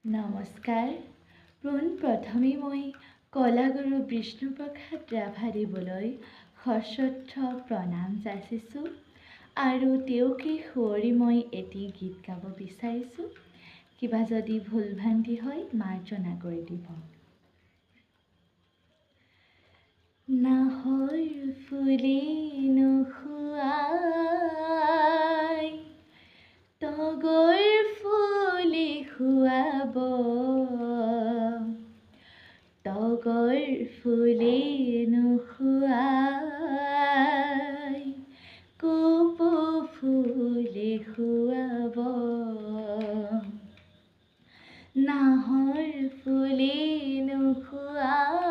নমস্কাৰ। পোনপ্ৰথমে মই কলাগুৰু বিষ্ণুপ্ৰসাদ ৰাভাদেৱলৈ সশ্ৰদ্ধ প্ৰণাম যাচিছোঁ আৰু তেওঁকে সুঁৱৰি মই এটি গীত গাব বিচাৰিছোঁ। কিবা যদি ভুল ভ্ৰান্তি হয় মাৰ্জনা কৰি দিব। নাহৰ ফুলে নুশুৱাই তগৰ ফুলে শুৱাব, তগৰ ফুলে নুশুৱাই কপৌ ফুলে শুৱাব। নাহৰ ফুলে নুশুৱাই